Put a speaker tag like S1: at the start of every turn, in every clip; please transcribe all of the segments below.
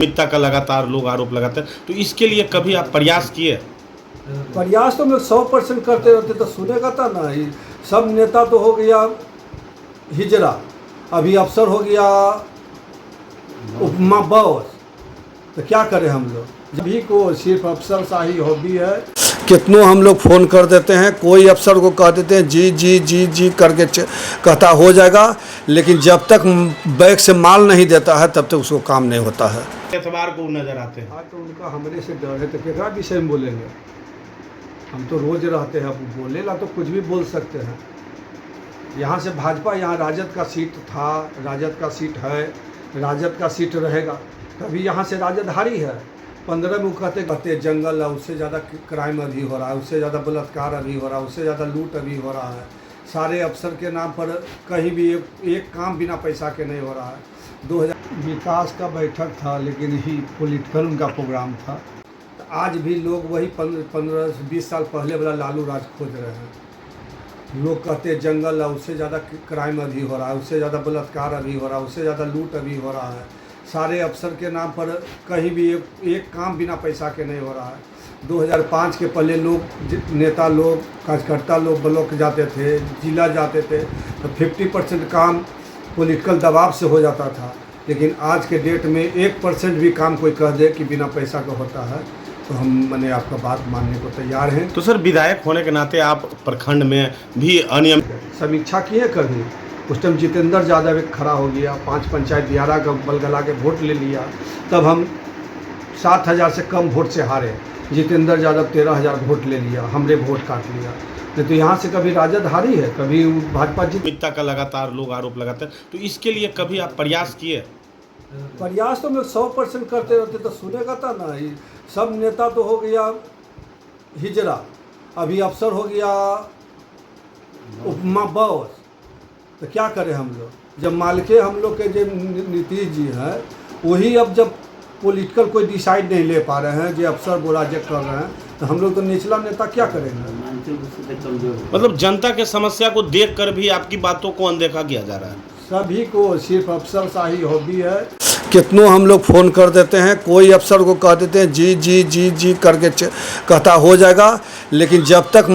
S1: मित्रता का लगातार लोग आरोप लगाते हैं, तो इसके लिए कभी आप प्रयास किए?
S2: प्रयास तो मैं 100% करते रहते तो सुनेगा था ना। ये सब नेता तो हो गया हिजरा, अभी अफसर हो गया उपमा बॉस, तो क्या करें हम लोग। सभी को सिर्फ अफसर शाही हॉबी है। कितनों हम लोग फ़ोन कर देते हैं, कोई अफसर को कह देते हैं जी जी जी जी करके कहता हो जाएगा, लेकिन जब तक बैग से माल नहीं देता है तब तक उसको काम नहीं होता है।
S1: एतबार को नजर आते हैं।
S2: आज तो उनका हमरे से डर है, तो केकरा विषय में बोलेंगे। हम तो रोज रहते हैं, अब बोलेला तो कुछ भी बोल सकते हैं। यहाँ से भाजपा, यहाँ राजद का सीट था, राजद का सीट है, राजद का सीट रहेगा। कभी यहाँ से राजद हारी है। 15 में कहते जंगल है, उससे ज़्यादा क्राइम अभी हो रहा है, उससे ज़्यादा बलात्कार अभी हो रहा है, उससे ज़्यादा लूट अभी हो रहा है। सारे अफसर के नाम पर कहीं भी एक काम बिना पैसा के नहीं हो रहा है। 2000 विकास का बैठक था, लेकिन ही पॉलिटिकल उनका प्रोग्राम था। आज भी लोग वही 15-20 साल पहले वाला लालू राज खोज रहे हैं। लोग कहते जंगल है, उससे ज़्यादा क्राइम अभी हो रहा है, उससे ज़्यादा बलात्कार अभी हो रहा है, उससे ज़्यादा लूट अभी हो रहा है। सारे अफसर के नाम पर कहीं भी एक काम बिना पैसा के नहीं हो रहा है। 2005 के पहले लोग, नेता लोग, कार्यकर्ता लोग ब्लॉक जाते थे, जिला जाते थे, तो 50% काम पॉलिटिकल दबाव से हो जाता था। लेकिन आज के डेट में 1% भी काम कोई कह दे कि बिना पैसा का होता है, तो हम मैंने आपका बात मानने को तैयार हैं।
S1: तो सर, विधायक होने के नाते आप प्रखंड में भी अनियमित
S2: समीक्षा किए कभी? उस टाइम जितेंद्र यादव एक खड़ा हो गया, 5 पंचायत दियारा का बलगला के वोट ले लिया, तब हम 7,000 से कम वोट से हारे। जितेंद्र यादव 13,000 वोट ले लिया, हमरे वोट काट लिया। नहीं तो यहाँ से कभी राजद हारी है, कभी भाजपा जीत।
S1: मित्रता का लगातार लोग आरोप लगाते हैं, तो इसके लिए कभी आप प्रयास किए?
S2: प्रयास तो मैं 100% करते रहते तो सुनेगा था ना। ये सब नेता तो हो गया हिजरा, अभी अफसर हो गया उपमा बॉस, तो क्या करें हम लोग। जब मालिके हम लोग के जो नीतीश जी हैं, वही अब जब पॉलिटिकल कोई डिसाइड नहीं ले पा रहे हैं, जो अफसर बोला जो कर रहे हैं, तो हम लोग तो निचला नेता क्या करेंगे।
S1: मतलब जनता के समस्या को देखकर भी आपकी बातों को अनदेखा किया जा रहा है।
S2: सभी को सिर्फ अफसर शाही हॉबी है। कितनों हम लोग फ़ोन कर देते हैं, कोई अफसर को कह देते हैं जी जी जी जी करके कहता हो जाएगा, लेकिन जब तक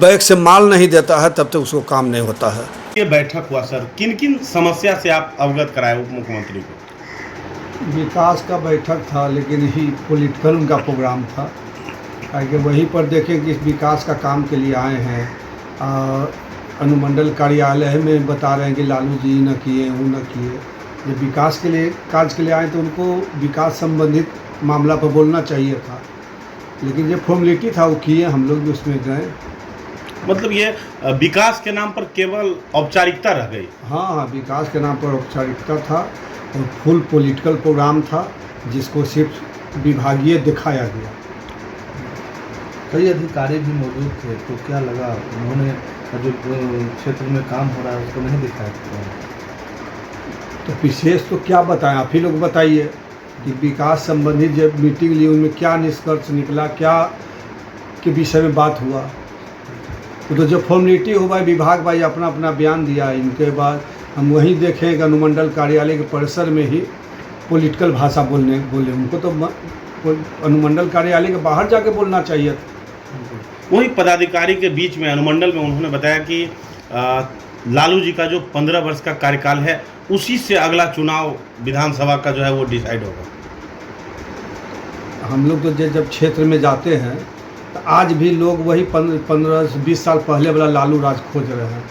S2: बैग से माल नहीं देता है तब तक उसको काम नहीं होता है।
S1: ये बैठक हुआ सर, किन किन समस्या से आप अवगत कराए उप मुख्यमंत्री को?
S2: विकास का बैठक था, लेकिन ही पॉलिटिकल उनका प्रोग्राम था। ताकि वहीं पर देखें कि इस विकास का काम के लिए आए हैं। अनुमंडल कार्यालय में बता रहे हैं कि लालू जी न किए, वो न किए। जब विकास के लिए, कार्य के लिए आए तो उनको विकास संबंधित मामला पर बोलना चाहिए था, लेकिन जो फॉर्मेलिटी था वो किए, हम लोग भी उसमें गए।
S1: मतलब ये विकास के नाम पर केवल औपचारिकता रह गई?
S2: हाँ, विकास के नाम पर औपचारिकता था और फुल पॉलिटिकल प्रोग्राम था, जिसको सिर्फ विभागीय दिखाया गया।
S3: कई अधिकारी भी मौजूद थे, तो क्या लगा उन्होंने जो क्षेत्र में काम हो रहा है उसको नहीं दिखाया?
S2: तो विशेष तो क्या बताएं, आप ही लोग बताइए कि विकास संबंधित जब मीटिंग ली उनमें क्या निष्कर्ष निकला, क्या के विषय में बात हुआ। तो जो फॉर्मेलिटी हुआ, विभाग भाई अपना अपना बयान दिया। इनके बाद हम वहीं देखें कि अनुमंडल कार्यालय के परिसर में ही पॉलिटिकल भाषा बोले। उनको तो अनुमंडल कार्यालय के बाहर जाके बोलना चाहिए था।
S1: वही पदाधिकारी के बीच में अनुमंडल में उन्होंने बताया कि लालू जी का जो 15 वर्ष का कार्यकाल है, उसी से अगला चुनाव विधानसभा का जो है वो डिसाइड होगा।
S2: हम लोग तो जब क्षेत्र में जाते हैं, तो आज भी लोग वही 15-20 साल पहले वाला लालू राज खोज रहे हैं।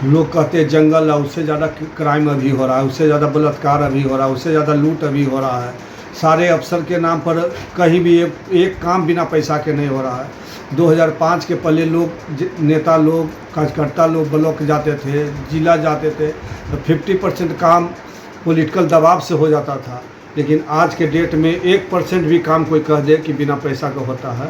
S2: लोग कहते जंगल है, उससे ज़्यादा क्राइम अभी हो रहा है, उससे ज़्यादा बलात्कार अभी हो रहा है, उससे ज़्यादा लूट अभी हो रहा है। सारे अफसर के नाम पर कहीं भी एक काम बिना पैसा के नहीं हो रहा है। 2005 के पहले लोग, नेता लोग, कार्यकर्ता लोग ब्लॉक जाते थे, जिला जाते थे, तो 50% काम पॉलिटिकल दबाव से हो जाता था। लेकिन आज के डेट में 1% भी काम कोई कह दे कि बिना पैसा का होता है,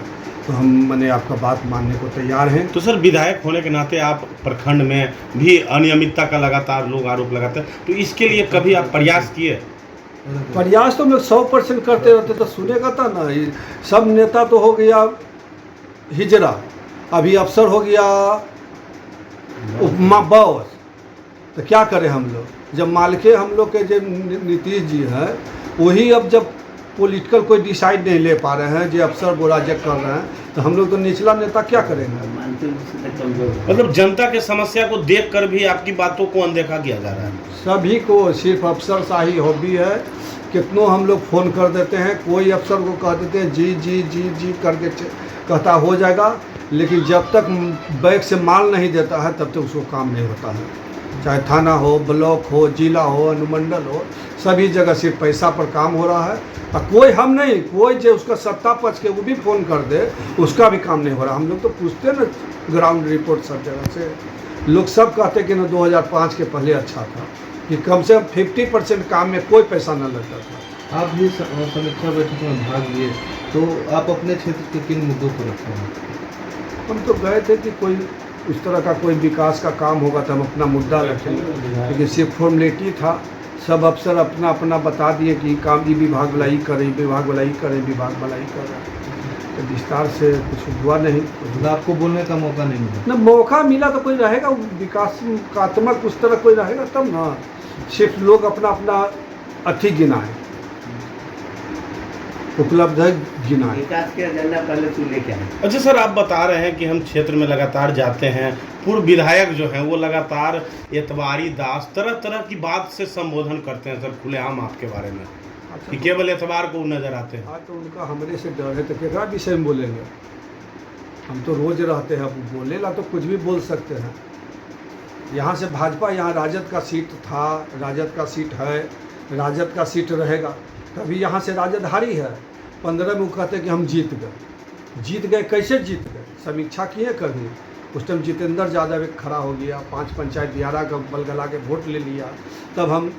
S2: तो हम मैंने आपका बात मानने को तैयार हैं।
S1: तो सर, विधायक होने के नाते आप प्रखंड में भी अनियमितता का लगातार लोग आरोप लगाते हैं, तो इसके लिए कभी आप प्रयास किए?
S2: प्रयास तो मैं 100% करते रहते तो सुनेगा था ना। ये सब नेता तो हो गया हिजरा, अभी अफसर हो गया उपमा बॉस, तो क्या करें हम लोग। जब मालिके हम लोग के जो नीतीश जी हैं, वही अब जब पॉलिटिकल कोई डिसाइड नहीं ले पा रहे हैं, जो अफसर बोराजक कर रहे हैं, तो हम लोग तो निचला नेता क्या करेंगे?
S1: मतलब जनता के समस्या को देखकर भी आपकी बातों को अनदेखा किया जा रहा है।
S2: सभी को सिर्फ अफसरशाही हॉबी है। कितनों हम लोग फ़ोन कर देते हैं, कोई अफसर को कह देते हैं जी जी जी जी करके कहता हो जाएगा, लेकिन जब तक बैग से माल नहीं देता है तब तक उसको काम नहीं होता है। चाहे थाना हो, ब्लॉक हो, जिला हो, अनुमंडल हो, सभी जगह सिर्फ पैसा पर काम हो रहा है। और कोई हम नहीं, कोई जो उसका सत्ता पक्ष के वो भी फ़ोन कर दे, उसका भी काम नहीं हो रहा। हम लोग तो पूछते हैं ना ग्राउंड रिपोर्ट सब जगह से, लोग सब कहते कि ना 2005 के पहले अच्छा था, कि कम से कम 50% काम में कोई पैसा न लगता था।
S3: आप भी समीक्षा बैठक में भाग लिए, तो आप अपने क्षेत्र के किन मुद्दों को रखते हैं?
S2: हम तो गए थे कि कोई उस तरह का कोई विकास का काम होगा तो हम अपना मुद्दा रखेंगे, लेकिन सिर्फ फॉर्मेलिटी था। सब अफसर अपना अपना बता दिए कि काम ये विभाग वाला ही करे, विभाग वाला ही करे, विभाग वाला ही कर रहा है, तो विस्तार से कुछ हुआ नहीं।
S3: मतलब आपको बोलने का मौका नहीं मिला?
S2: न मौका मिला तो कोई रहेगा विकासात्मक उस तरह कोई रहेगा तब ना, सिर्फ लोग अपना अपना अथी गिनाए, उपलब्ध है गिनाए।
S4: विकास के एजेंडा पहले तू लेके आए।
S1: अच्छा सर, आप बता रहे हैं कि हम क्षेत्र में लगातार जाते हैं, पूर्व विधायक जो हैं वो लगातार एतवारी दास तरह तरह की बात से संबोधन करते हैं सर खुलेआम आपके बारे में, कि केवल एतवार को नजर आते हैं।
S2: हाँ, तो उनका हमरे से डर है तो केकरा विषय में बोलेंगे? हम तो रोज रहते हैं, अब बोलेला तो कुछ भी बोल सकते हैं। यहाँ से भाजपा, यहाँ राजद का सीट था, राजद का सीट है, राजद का सीट रहेगा। कभी यहाँ से राजद हारी है, 15 में वो कहते कि हम जीत गए। कैसे जीत गए? समीक्षा किए कभी? उस टाइम जितेंद्र यादव एक खड़ा हो गया, 5 पंचायत 11 का बलगला के वोट ले लिया, तब हम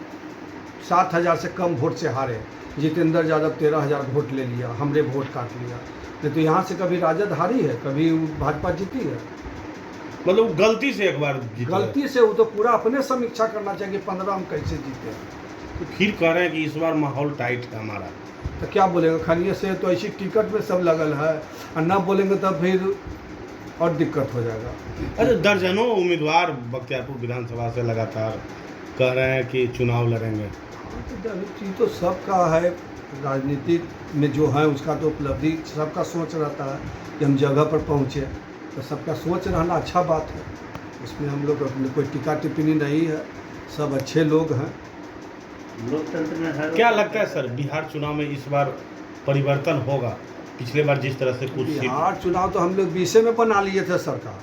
S2: 7,000 से कम वोट से हारे। जितेंद्र यादव 13,000 वोट ले लिया, हमने वोट काट लिया। नहीं तो यहाँ से कभी राजद हारी है, कभी भाजपा जीती है?
S1: मतलब गलती से एक बार
S2: गलती से वो तो पूरा अपने समीक्षा करना चाहिए, 15 हम कैसे जीते।
S1: तो फिर कह रहे हैं कि इस बार माहौल टाइट है हमारा,
S2: तो क्या बोलेंगे? खालिए से तो ऐसी टिकट में सब लगल है, और ना बोलेंगे तब फिर और दिक्कत हो जाएगा।
S1: अच्छा, दर्जनों उम्मीदवार बख्तियारपुर विधानसभा से लगातार कह रहे हैं कि चुनाव लड़ेंगे।
S2: चीज़ तो सबका है, राजनीति में जो है उसका तो उपलब्धि सबका सोच रहता है कि हम जगह पर पहुँचे, तो सबका सोच रहना अच्छा बात है। इसमें हम लोग अपने कोई टीका टिप्पणी नहीं है, सब अच्छे लोग हैं।
S4: लोकतंत्र में हर
S1: क्या लगता है सर, बिहार चुनाव में इस बार परिवर्तन होगा? पिछले बार जिस तरह से कुछ
S2: बिहार चुनाव तो हम लोग 20 में बना लिए थे सरकार,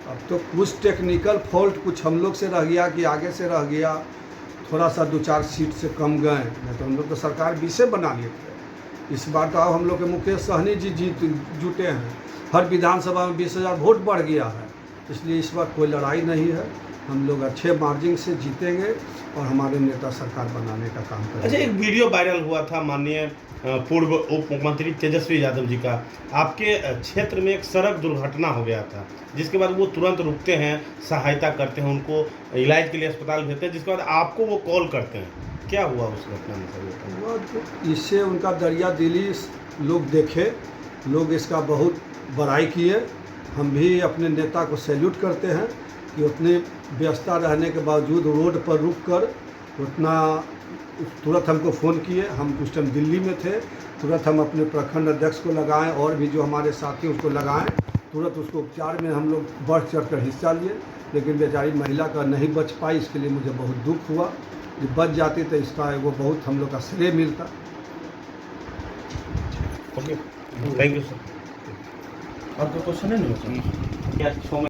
S2: अब तो कुछ टेक्निकल फॉल्ट कुछ हम लोग से रह गया कि आगे से रह गया, थोड़ा सा 2-4 सीट से कम गए, नहीं तो हम लोग तो सरकार 20 बना लिए थे। इस बार तो अब हम लोग के मुकेश सहनी जी जुटे हैं, हर विधानसभा में 20,000 वोट बढ़ गया है, इसलिए इस बार कोई लड़ाई नहीं है। हम लोग अच्छे मार्जिन से जीतेंगे और हमारे नेता सरकार बनाने का काम करेंगे।
S1: अच्छा, एक वीडियो वायरल हुआ था माननीय पूर्व उप मुख्यमंत्री तेजस्वी यादव जी का, आपके क्षेत्र में एक सड़क दुर्घटना हो गया था, जिसके बाद वो तुरंत रुकते हैं, सहायता करते हैं, उनको इलाज के लिए अस्पताल भेजते हैं, जिसके बाद आपको वो कॉल करते हैं। क्या हुआ उस घटना में सर?
S2: इससे उनका दरिया दिली लोग देखे, लोग इसका बहुत बड़ाई किए। हम भी अपने नेता को सैल्यूट करते हैं कि उतने व्यस्तता रहने के बावजूद रोड पर रुककर उतना तुरंत हमको फ़ोन किए। हम उस टाइम दिल्ली में थे, तुरंत हम अपने प्रखंड अध्यक्ष को लगाएं और भी जो हमारे साथी उसको लगाएं, तुरंत उसको उपचार में हम लोग बढ़ चढ़कर हिस्सा लिए, लेकिन बेचारी महिला का नहीं बच पाई। इसके लिए मुझे बहुत दुख हुआ, कि बच जाती तो इसका वो बहुत हम लोग का श्रेय मिलता।
S1: Okay, thank you sir. और कोई क्वेश्चन है नहीं?